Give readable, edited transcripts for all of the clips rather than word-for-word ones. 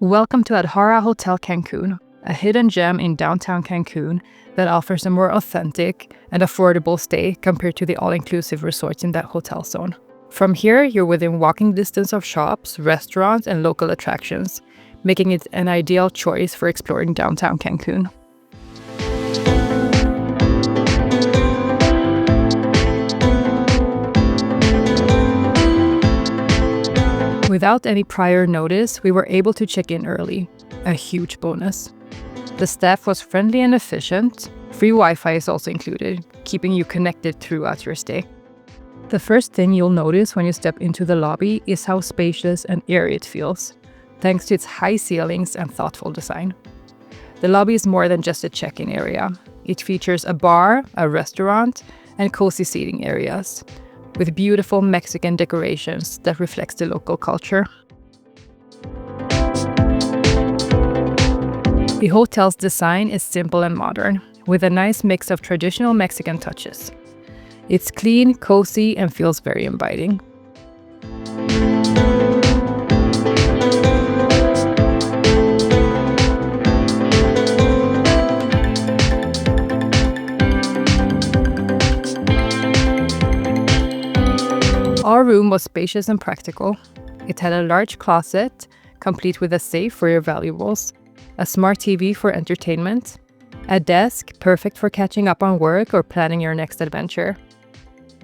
Welcome to Adhara Hotel Cancun, a hidden gem in downtown Cancun that offers a more authentic and affordable stay compared to the all-inclusive resorts in that hotel zone. From here, you're within walking distance of shops, restaurants, and local attractions, making it an ideal choice for exploring downtown Cancun. Without any prior notice, we were able to check in early, a huge bonus. The staff was friendly and efficient. Free Wi-Fi is also included, keeping you connected throughout your stay. The first thing you'll notice when you step into the lobby is how spacious and airy it feels, thanks to its high ceilings and thoughtful design. The lobby is more than just a check-in area. It features a bar, a restaurant, and cozy seating areas, with beautiful Mexican decorations that reflects the local culture. The hotel's design is simple and modern, with a nice mix of traditional Mexican touches. It's clean, cozy, and feels very inviting. Our room was spacious and practical. It had a large closet, complete with a safe for your valuables, a smart TV for entertainment, a desk perfect for catching up on work or planning your next adventure.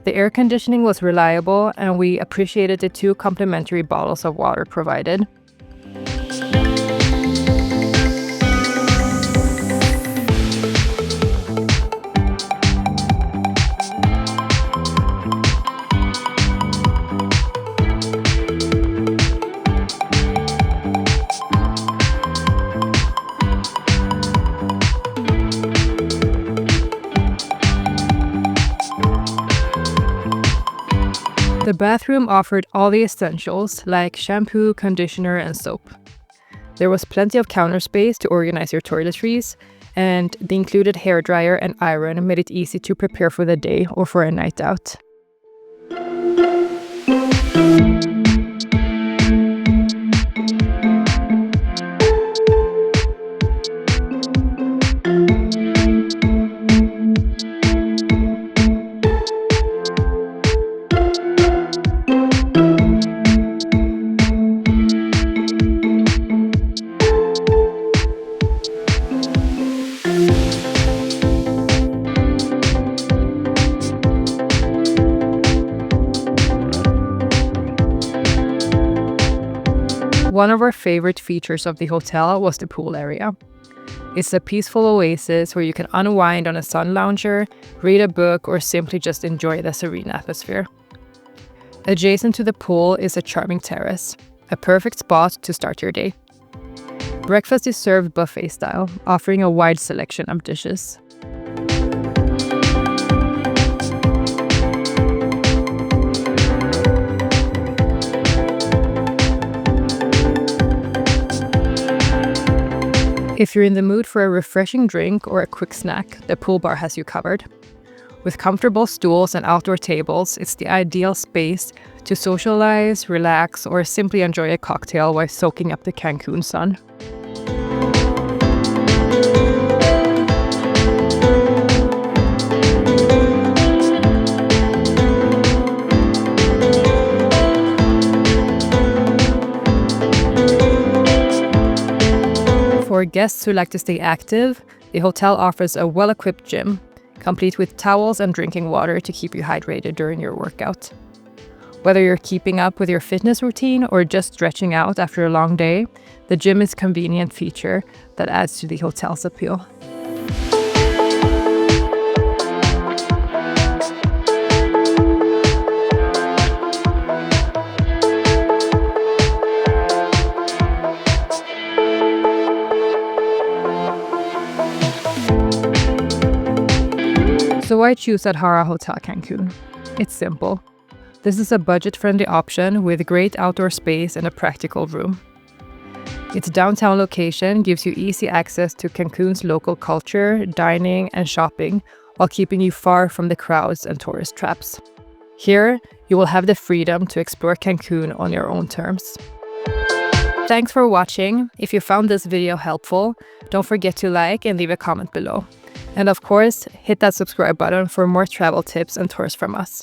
The air conditioning was reliable, and we appreciated the 2 complimentary bottles of water provided. The bathroom offered all the essentials like shampoo, conditioner, and soap. There was plenty of counter space to organize your toiletries, and the included hairdryer and iron made it easy to prepare for the day or for a night out. One of our favorite features of the hotel was the pool area. It's a peaceful oasis where you can unwind on a sun lounger, read a book, or simply just enjoy the serene atmosphere. Adjacent to the pool is a charming terrace, a perfect spot to start your day. Breakfast is served buffet style, offering a wide selection of dishes. If you're in the mood for a refreshing drink or a quick snack, the pool bar has you covered. With comfortable stools and outdoor tables, it's the ideal space to socialize, relax, or simply enjoy a cocktail while soaking up the Cancun sun. For guests who like to stay active, the hotel offers a well-equipped gym, complete with towels and drinking water to keep you hydrated during your workout. Whether you're keeping up with your fitness routine or just stretching out after a long day, the gym is a convenient feature that adds to the hotel's appeal. So why choose Adhara Hotel Cancun? It's simple. This is a budget-friendly option with great outdoor space and a practical room. Its downtown location gives you easy access to Cancun's local culture, dining, and shopping, while keeping you far from the crowds and tourist traps. Here, you will have the freedom to explore Cancun on your own terms. Thanks for watching. If you found this video helpful, don't forget to like and leave a comment below. And of course, hit that subscribe button for more travel tips and tours from us.